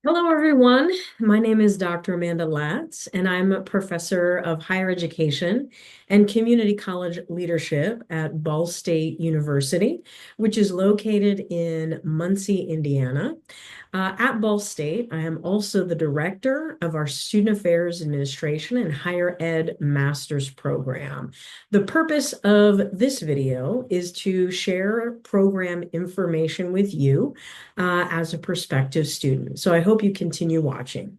Hello, everyone. My name is Dr. Amanda Latz, and I'm a professor of higher education and community college leadership at Ball State University, which is located in Muncie, Indiana. At Ball State, I am also the director of our Student Affairs Administration and Higher Ed Master's Program. The purpose of this video is to share program information with you as a prospective student. So I hope you continue watching.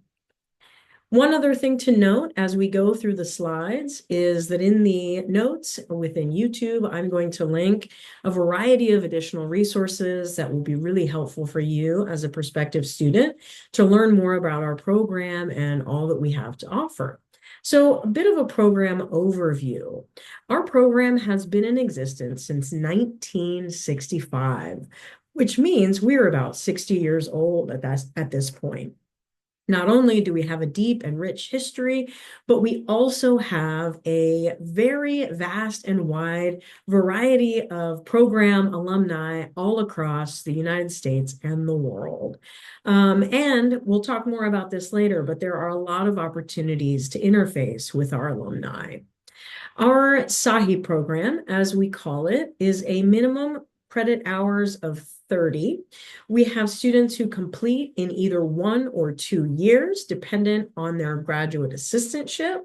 One other thing to note as we go through the slides is that in the notes within YouTube, I'm going to link a variety of additional resources that will be really helpful for you as a prospective student to learn more about our program and all that we have to offer. So a bit of a program overview. Our program has been in existence since 1965, which means we're about 60 years old at this point. Not only do we have a deep and rich history, but we also have a very vast and wide variety of program alumni all across the United States and the world. And we'll talk more about this later, but there are a lot of opportunities to interface with our alumni. Our SAAHE program, as we call it, is a minimum credit hours of 30. We have students who complete in either 1 or 2 years, dependent on their graduate assistantship.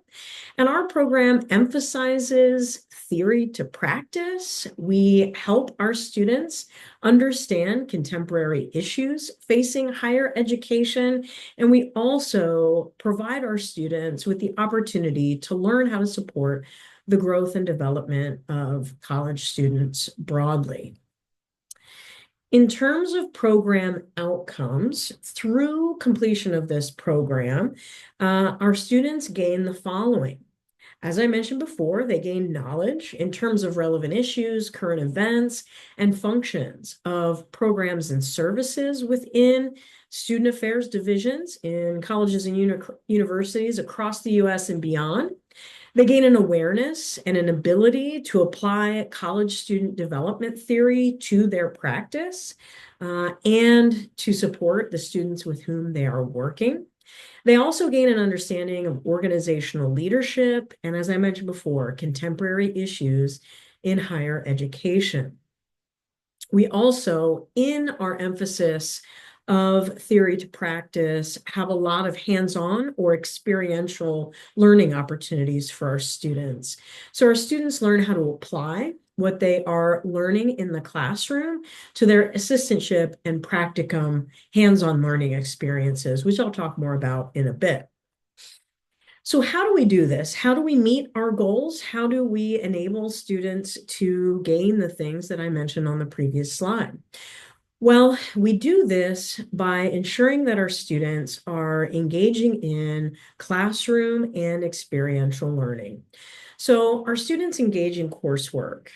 And our program emphasizes theory to practice. We help our students understand contemporary issues facing higher education. And we also provide our students with the opportunity to learn how to support the growth and development of college students broadly. In terms of program outcomes, through completion of this program, our students gain the following. As I mentioned before, they gain knowledge in terms of relevant issues, current events, and functions of programs and services within student affairs divisions in colleges and universities across the US and beyond. They gain an awareness and an ability to apply college student development theory to their practice and to support the students with whom they are working. They also gain an understanding of organizational leadership and, as I mentioned before, contemporary issues in higher education. We also, in our emphasis of theory to practice, have a lot of hands-on or experiential learning opportunities for our students. So our students learn how to apply what they are learning in the classroom to their assistantship and practicum hands-on learning experiences, which I'll talk more about in a bit. So how do we do this? How do we meet our goals? How do we enable students to gain the things that I mentioned on the previous slide? Well, we do this by ensuring that our students are engaging in classroom and experiential learning. So our students engage in coursework.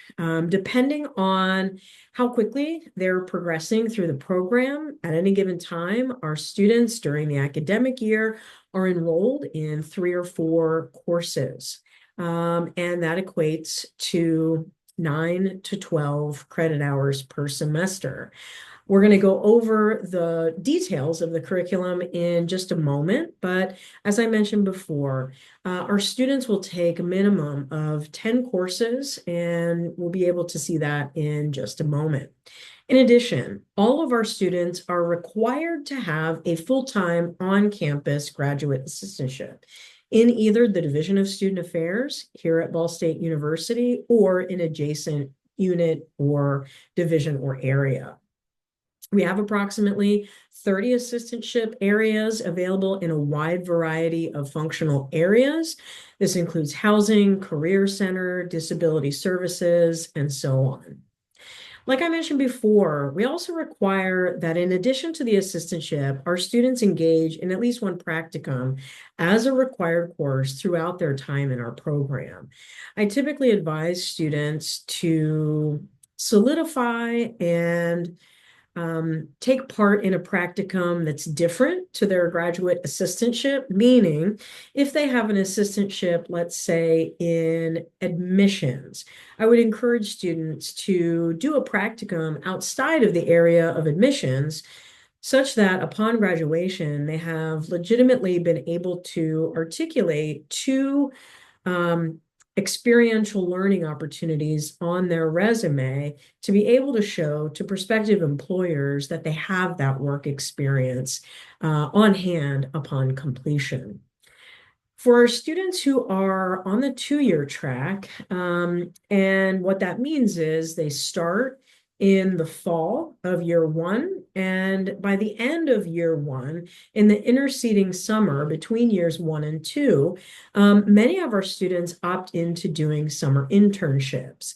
Depending on how quickly they're progressing through the program at any given time, our students during the academic year are enrolled in 3 or 4 courses. And that equates to 9 to 12 credit hours per semester. We're going to go over the details of the curriculum in just a moment, but as I mentioned before, our students will take a minimum of 10 courses, and we'll be able to see that in just a moment. In addition, all of our students are required to have a full-time on-campus graduate assistantship in either the Division of Student Affairs here at Ball State University or in adjacent unit or division or area. We have approximately 30 assistantship areas available in a wide variety of functional areas. This includes housing, career center, disability services, and so on. Like I mentioned before, we also require that in addition to the assistantship, our students engage in at least one practicum as a required course throughout their time in our program. I typically advise students to solidify and take part in a practicum that's different to their graduate assistantship, meaning if they have an assistantship, let's say in admissions, I would encourage students to do a practicum outside of the area of admissions such that upon graduation, they have legitimately been able to articulate two um, experiential learning opportunities on their resume to be able to show to prospective employers that they have that work experience on hand upon completion. For our students who are on the 2-year track, and what that means is they start in the fall of year one, and by the end of year one, in the interceding summer between years 1 and 2, many of our students opt into doing summer internships.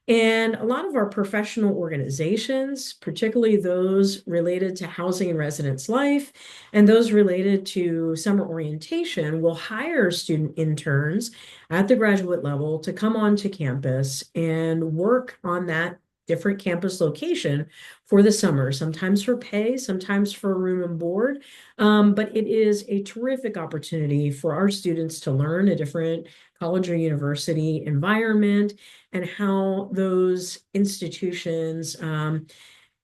And a lot of our professional organizations, particularly those related to housing and residence life, and those related to summer orientation, will hire student interns at the graduate level to come onto campus and work on that different campus location for the summer, sometimes for pay, sometimes for room and board. But it is a terrific opportunity for our students to learn a different college or university environment and how those institutions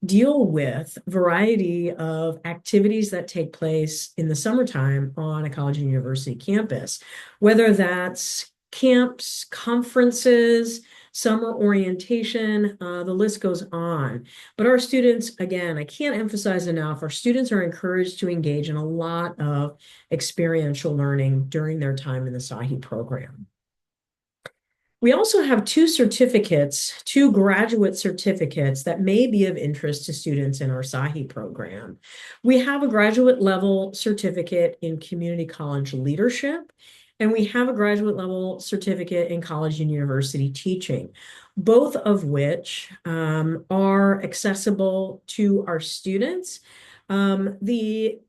deal with variety of activities that take place in the summertime on a college and university campus, whether that's camps, conferences, summer orientation, the list goes on. But our students, again, I can't emphasize enough, our students are encouraged to engage in a lot of experiential learning during their time in the SAAHE program. We also have two graduate certificates that may be of interest to students in our SAAHE program. We have a graduate level certificate in community college leadership, and we have a graduate level certificate in college and university teaching, both of which are accessible to our students. The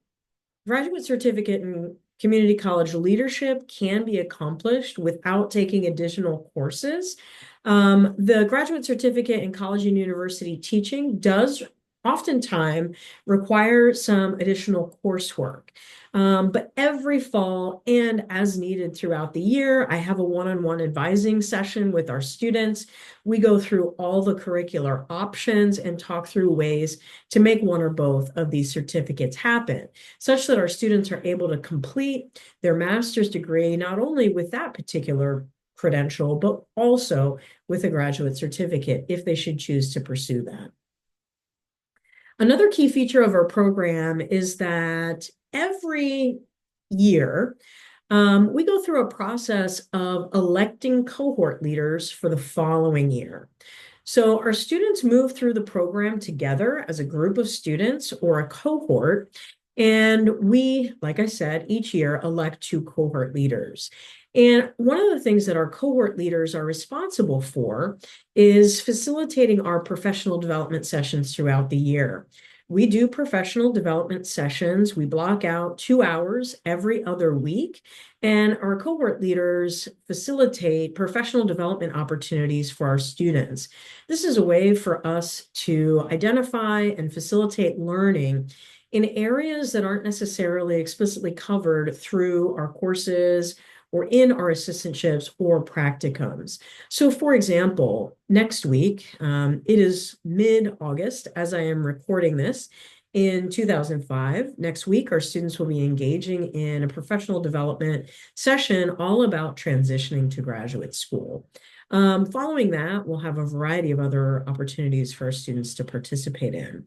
graduate certificate in community college leadership can be accomplished without taking additional courses. The graduate certificate in college and university teaching does oftentimes require some additional coursework. But every fall and as needed throughout the year, I have a one-on-one advising session with our students. We go through all the curricular options and talk through ways to make one or both of these certificates happen, such that our students are able to complete their master's degree, not only with that particular credential, but also with a graduate certificate if they should choose to pursue that. Another key feature of our program is that every year, we go through a process of electing cohort leaders for the following year. So our students move through the program together as a group of students or a cohort, and we, like I said, each year elect 2 cohort leaders. And one of the things that our cohort leaders are responsible for is facilitating our professional development sessions throughout the year. We do professional development sessions. We block out 2 hours every other week, and our cohort leaders facilitate professional development opportunities for our students. This is a way for us to identify and facilitate learning in areas that aren't necessarily explicitly covered through our courses or in our assistantships or practicums. So for example, next week, it is mid-August as I am recording this in 2005. Next week, our students will be engaging in a professional development session all about transitioning to graduate school. Following that, we'll have a variety of other opportunities for our students to participate in.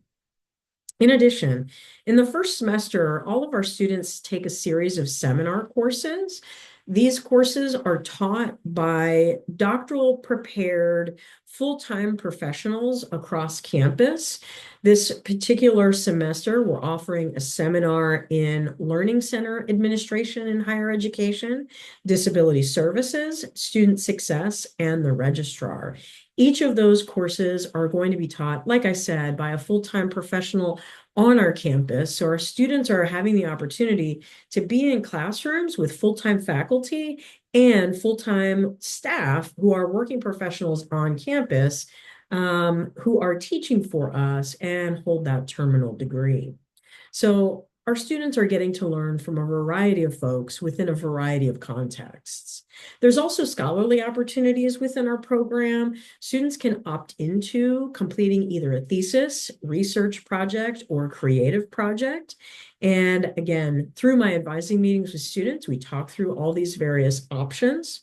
In addition, in the first semester, all of our students take a series of seminar courses. These courses are taught by doctoral prepared full-time professionals across campus. This particular semester, we're offering a seminar in Learning Center Administration in Higher Education, Disability Services, Student Success, and the Registrar. Each of those courses are going to be taught, like I said, by a full-time professional on our campus. So our students are having the opportunity to be in classrooms with full-time faculty and full-time staff who are working professionals on campus, who are teaching for us and hold that terminal degree. So our students are getting to learn from a variety of folks within a variety of contexts. There's also scholarly opportunities within our program. Students can opt into completing either a thesis, research project, or creative project. And again, through my advising meetings with students, we talk through all these various options.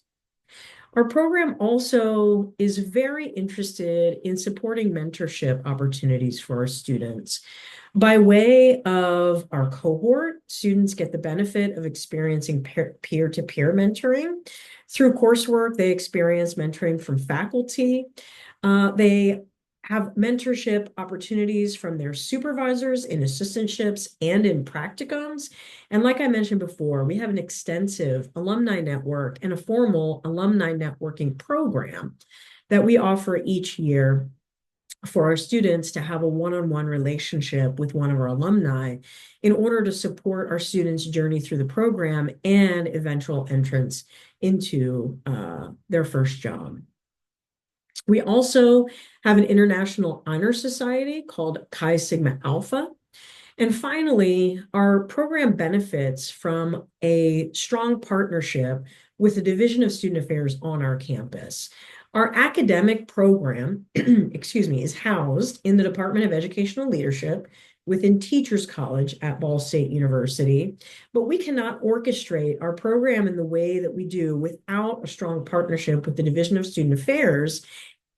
Our program also is very interested in supporting mentorship opportunities for our students. By way of our cohort, students get the benefit of experiencing peer-to-peer mentoring. Through coursework, they experience mentoring from faculty. They have mentorship opportunities from their supervisors in assistantships and in practicums. And like I mentioned before, we have an extensive alumni network and a formal alumni networking program that we offer each year for our students to have a one-on-one relationship with one of our alumni in order to support our students' journey through the program and eventual entrance into their first job. We also have an international honor society called Chi Sigma Alpha. And finally, our program benefits from a strong partnership with the Division of Student Affairs on our campus. Our academic program, excuse me, is housed in the Department of Educational Leadership within Teachers College at Ball State University, but we cannot orchestrate our program in the way that we do without a strong partnership with the Division of Student Affairs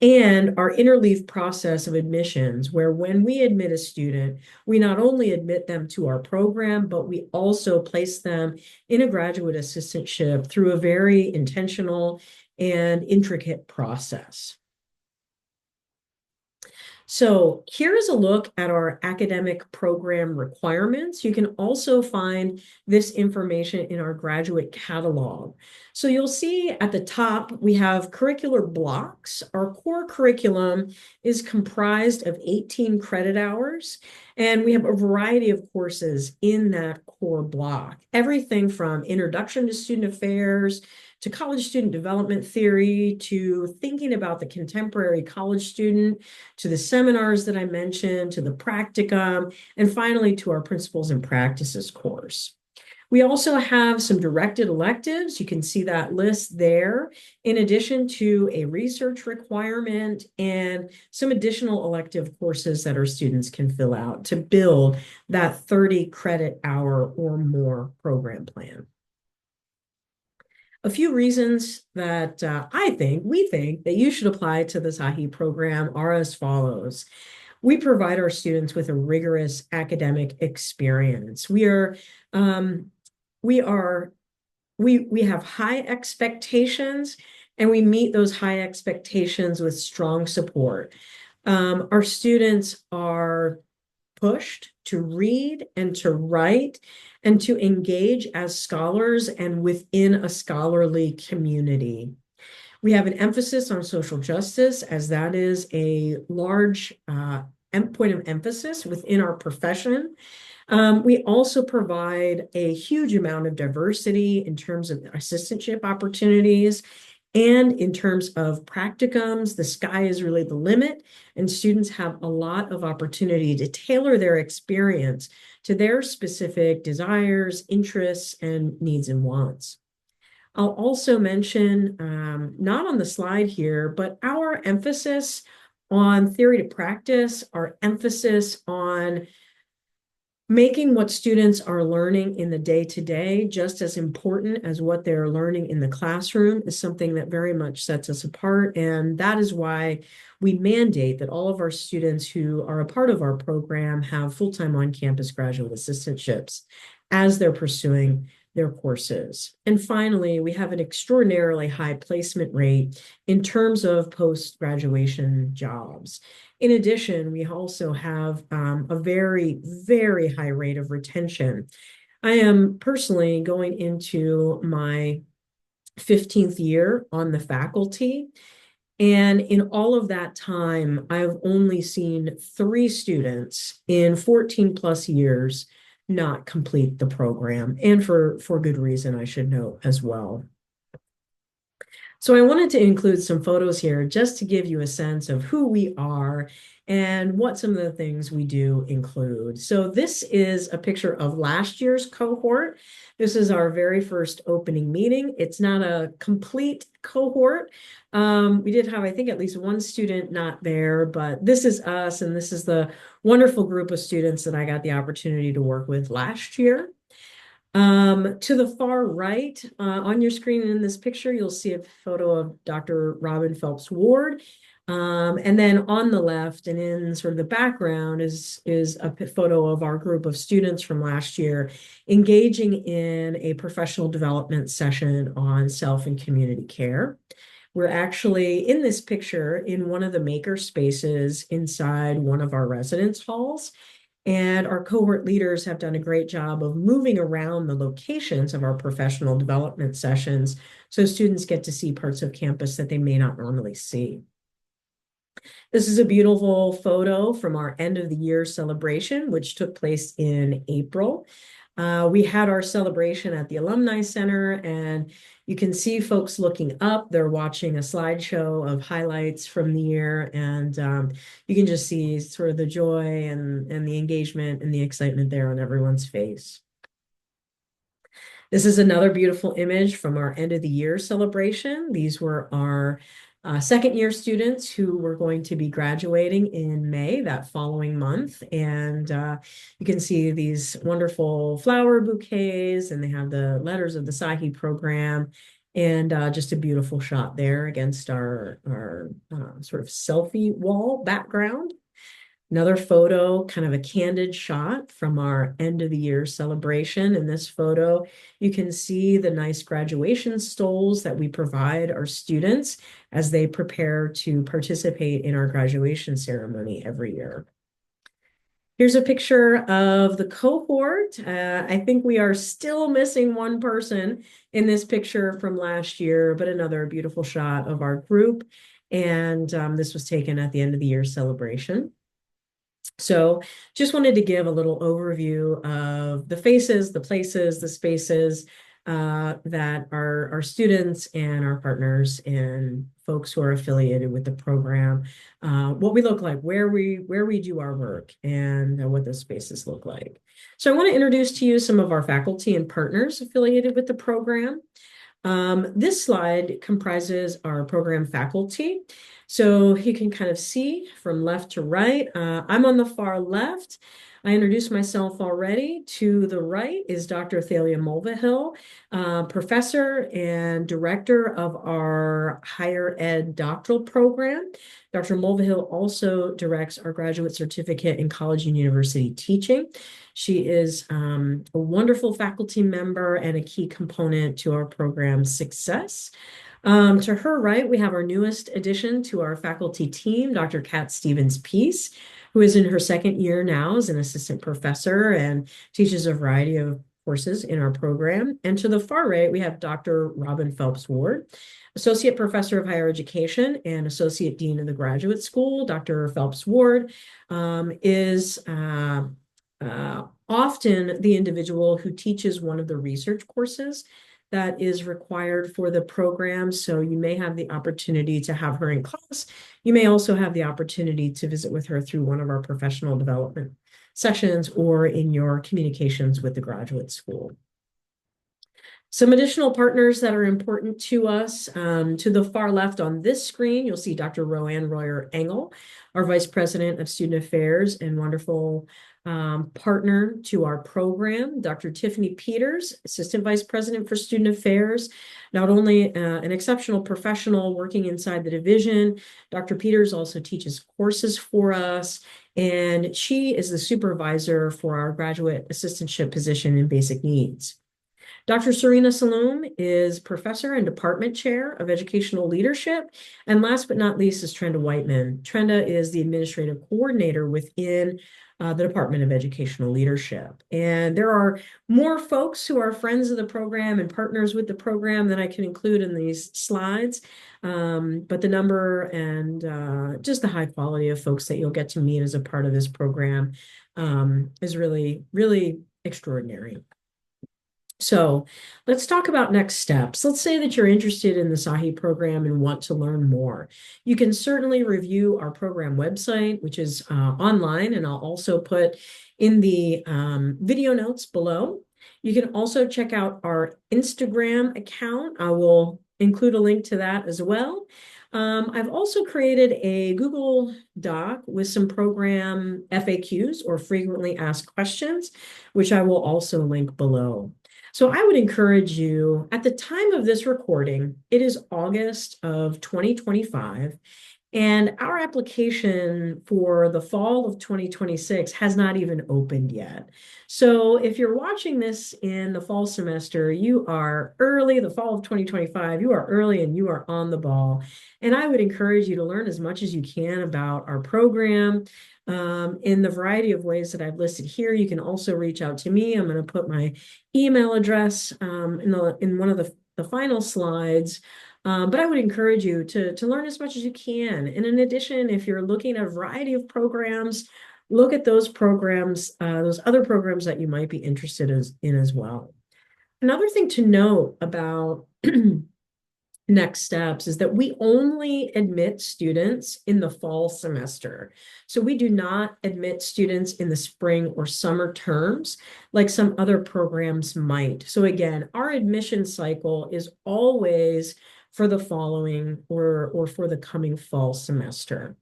and our interleaf process of admissions, where when we admit a student, we not only admit them to our program, but we also place them in a graduate assistantship through a very intentional and intricate process. So here is a look at our academic program requirements. You can also find this information in our graduate catalog. So you'll see at the top, we have curricular blocks. Our core curriculum is comprised of 18 credit hours, and we have a variety of courses in that core block. Everything from Introduction to Student Affairs, to college student development theory, to thinking about the contemporary college student, to the seminars that I mentioned, to the practicum, and finally to our principles and practices course. We also have some directed electives. You can see that list there, in addition to a research requirement and some additional elective courses that our students can fill out to build that 30 credit hour or more program plan. A few reasons that we think that you should apply to the SAAHE program are as follows. We provide our students with a rigorous academic experience. We have high expectations, and we meet those high expectations with strong support. Our students are pushed to read and to write and to engage as scholars and within a scholarly community. We have an emphasis on social justice, as that is a large point of emphasis within our profession. We also provide a huge amount of diversity in terms of assistantship opportunities. And in terms of practicums, the sky is really the limit, and students have a lot of opportunity to tailor their experience to their specific desires, interests, and needs and wants. I'll also mention, not on the slide here, but our emphasis on theory to practice, our emphasis on making what students are learning in the day-to-day just as important as what they're learning in the classroom is something that very much sets us apart. And that is why we mandate that all of our students who are a part of our program have full-time on-campus graduate assistantships as they're pursuing their courses. And finally, we have an extraordinarily high placement rate in terms of post-graduation jobs. In addition, we also have a very, very high rate of retention. I am personally going into my 15th year on the faculty. And in all of that time, I've only seen 3 students in 14 plus years not complete the program, and for good reason, I should note as well. So I wanted to include some photos here just to give you a sense of who we are and what some of the things we do include. So this is a picture of last year's cohort. This is our very first opening meeting. It's not a complete cohort. We did have, I think, at least one student not there, but this is us, and this is the wonderful group of students that I got the opportunity to work with last year. To the far right, on your screen in this picture, you'll see a photo of Dr. Robin Phelps Ward. And then on the left and in sort of the background is a photo of our group of students from last year engaging in a professional development session on self and community care. We're actually in this picture in one of the maker spaces inside one of our residence halls. And our cohort leaders have done a great job of moving around the locations of our professional development sessions so students get to see parts of campus that they may not normally see. This is a beautiful photo from our end of the year celebration, which took place in April. We had our celebration at the Alumni Center, and you can see folks looking up. They're watching a slideshow of highlights from the year, and you can just see sort of the joy and the engagement and the excitement there on everyone's face. This is another beautiful image from our end of the year celebration. These were our second year students who were going to be graduating in May, that following month. And you can see these wonderful flower bouquets, and they have the letters of the SAAHE program, and just a beautiful shot there against our sort of selfie wall background. Another photo, kind of a candid shot from our end of the year celebration. In this photo, you can see the nice graduation stoles that we provide our students as they prepare to participate in our graduation ceremony every year. Here's a picture of the cohort. I think we are still missing one person in this picture from last year, but another beautiful shot of our group. And this was taken at the end of the year celebration. So just wanted to give a little overview of the faces, the places, the spaces that our students and our partners and folks who are affiliated with the program, what we look like, where we do our work, and what those spaces look like. So I want to introduce to you some of our faculty and partners affiliated with the program. This slide comprises our program faculty. So you can kind of see from left to right. I'm on the far left. I introduced myself already. To the right is Dr. Thalia Mulvihill, professor and director of our higher ed doctoral program. Dr. Mulvihill also directs our graduate certificate in college and university teaching. She is a wonderful faculty member and a key component to our program's success. To her right, we have our newest addition to our faculty team, Dr. Kat Stevens-Peace, who is in her second year now as an assistant professor and teaches a variety of courses in our program. And to the far right, we have Dr. Robin Phelps Ward, Associate Professor of Higher Education and Associate Dean of the Graduate School. Dr. Phelps Ward is often the individual who teaches one of the research courses that is required for the program. So you may have the opportunity to have her in class. You may also have the opportunity to visit with her through one of our professional development sessions or in your communications with the graduate school. Some additional partners that are important to us. To the far left on this screen, you'll see Dr. Roanne Royer Engel, our Vice President of Student Affairs and wonderful partner to our program. Dr. Tiffany Peters, Assistant Vice President for Student Affairs, not only an exceptional professional working inside the division, Dr. Peters also teaches courses for us, and she is the supervisor for our graduate assistantship position in basic needs. Dr. Serena Saloom is professor and department chair of educational leadership. And last but not least is Trenda Whiteman. Trenda is the administrative coordinator within the Department of Educational Leadership. And there are more folks who are friends of the program and partners with the program than I can include in these slides. But the number and just the high quality of folks that you'll get to meet as a part of this program is really, really extraordinary. So let's talk about next steps. Let's say that you're interested in the SAAHE program and want to learn more. You can certainly review our program website, which is online, and I'll also put in the video notes below. You can also check out our Instagram account. I will include a link to that as well. I've also created a Google Doc with some program FAQs or frequently asked questions, which I will also link below. So I would encourage you at the time of this recording, it is August of 2025, and our application for the fall of 2026 has not even opened yet. So if you're watching this in the fall semester, you are early, the fall of 2025, you are early and you are on the ball. And I would encourage you to learn as much as you can about our program in the variety of ways that I've listed here. You can also reach out to me. I'm going to put my email address in one of the final slides. But I would encourage you to learn as much as you can. And in addition, if you're looking at a variety of programs, look at those programs, those other programs that you might be interested in as well. Another thing to note about next steps is that we only admit students in the fall semester. So we do not admit students in the spring or summer terms like some other programs might. So again, our admission cycle is always for the following or for the coming fall semester.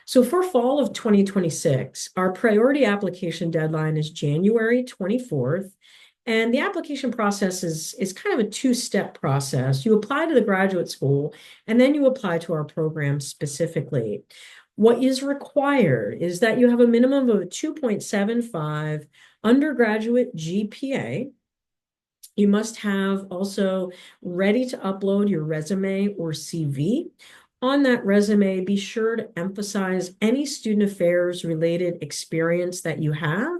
So for fall of 2026, our priority application deadline is January 24th. And the application process is kind of a two-step process. You apply to the graduate school, and then you apply to our program specifically. What is required is that you have a minimum of a 2.75 undergraduate GPA. You must have also ready to upload your resume or CV. On that resume, be sure to emphasize any student affairs related experience that you have,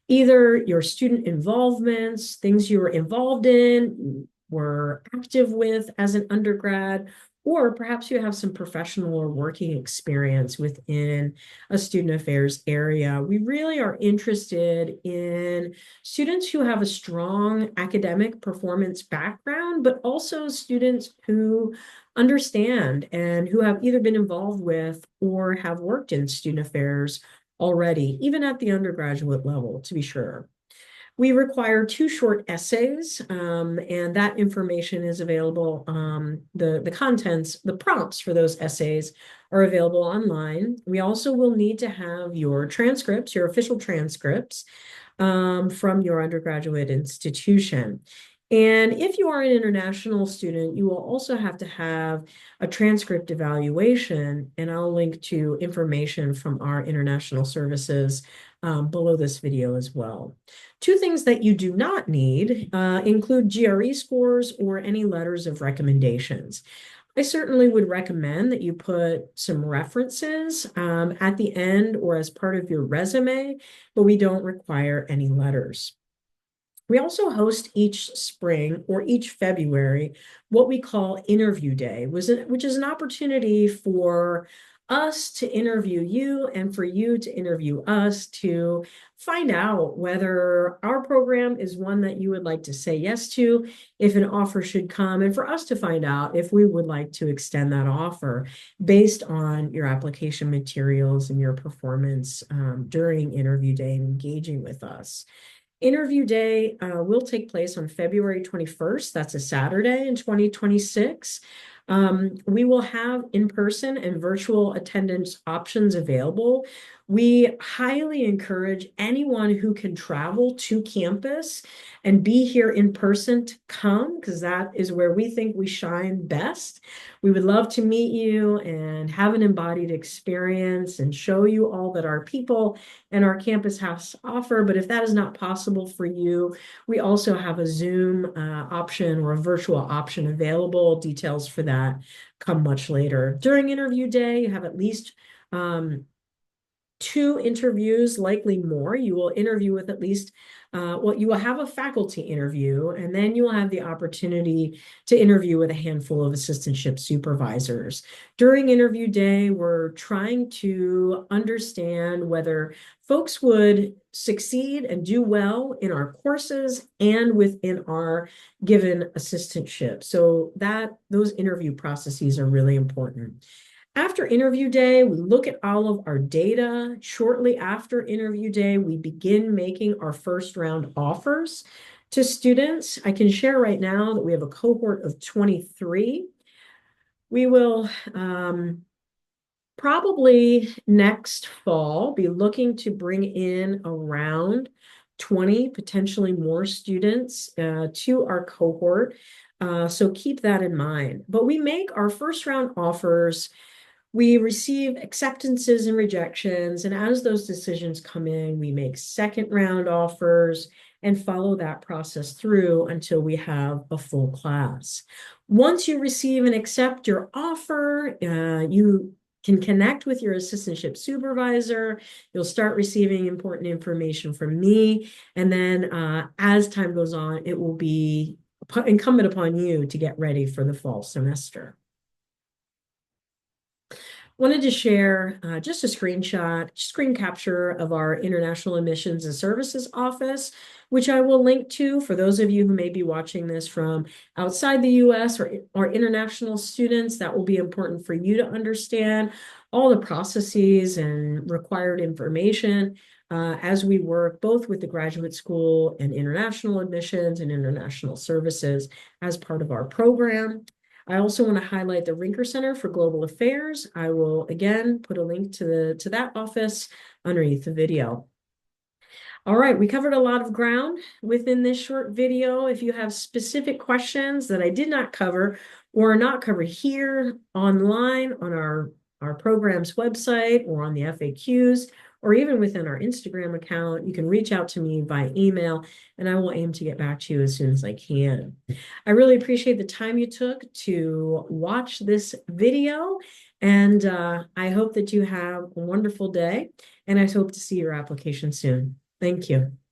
either your student involvements, things you were involved in, were active with as an undergrad, or perhaps you have some professional or working experience within a student affairs area. We really are interested in students who have a strong academic performance background, but also students who understand and who have either been involved with or have worked in student affairs already, even at the undergraduate level, to be sure. We require two short essays, and that information is available. The contents, the prompts for those essays are available online. We also will need to have your transcripts, your official transcripts, from your undergraduate institution. And if you are an international student, you will also have to have a transcript evaluation, and I'll link to information from our international services below this video as well. Two things that you do not need include GRE scores or any letters of recommendations. I certainly would recommend that you put some references at the end or as part of your resume, but we don't require any letters. We also host each spring or each February what we call Interview Day, which is an opportunity for us to interview you and for you to interview us to find out whether our program is one that you would like to say yes to, if an offer should come, and for us to find out if we would like to extend that offer based on your application materials and your performance during interview day and engaging with us. Interview day will take place on February 21st. That's a Saturday in 2026. We will have in-person and virtual attendance options available. We highly encourage anyone who can travel to campus and be here in person to come, because that is where we think we shine best. We would love to meet you and have an embodied experience and show you all that our people and our campus has to offer. But if that is not possible for you, we also have a Zoom option or a virtual option available. Details for that come much later. During interview day, you have at least 2 interviews, likely more. You will interview with at least, well, you will have a faculty interview, and then you will have the opportunity to interview with a handful of assistantship supervisors. During interview day, we're trying to understand whether folks would succeed and do well in our courses and within our given assistantship. So those interview processes are really important. After interview day, we look at all of our data. Shortly after interview day, we begin making our first round offers to students. I can share right now that we have a cohort of 23. We will probably next fall be looking to bring in around 20, potentially more students to our cohort. So keep that in mind. But we make our first round offers. We receive acceptances and rejections, and as those decisions come in, we make second round offers and follow that process through until we have a full class. Once you receive and accept your offer, you can connect with your assistantship supervisor. You'll start receiving important information from me, and then as time goes on, it will be incumbent upon you to get ready for the fall semester. Wanted to share just a screen capture of our International Admissions and Services Office, which I will link to for those of you who may be watching this from outside the US or international students. That will be important for you to understand all the processes and required information as we work both with the graduate school and international admissions and international services as part of our program. I also want to highlight the Rinker Center for Global Affairs. I will again put a link to that office underneath the video. All right, we covered a lot of ground within this short video. If you have specific questions that I did not cover or are not covered here online on our program's website or on the FAQs, or even within our Instagram account, you can reach out to me by email, and I will aim to get back to you as soon as I can. I really appreciate the time you took to watch this video, and I hope that you have a wonderful day, and I hope to see your application soon. Thank you.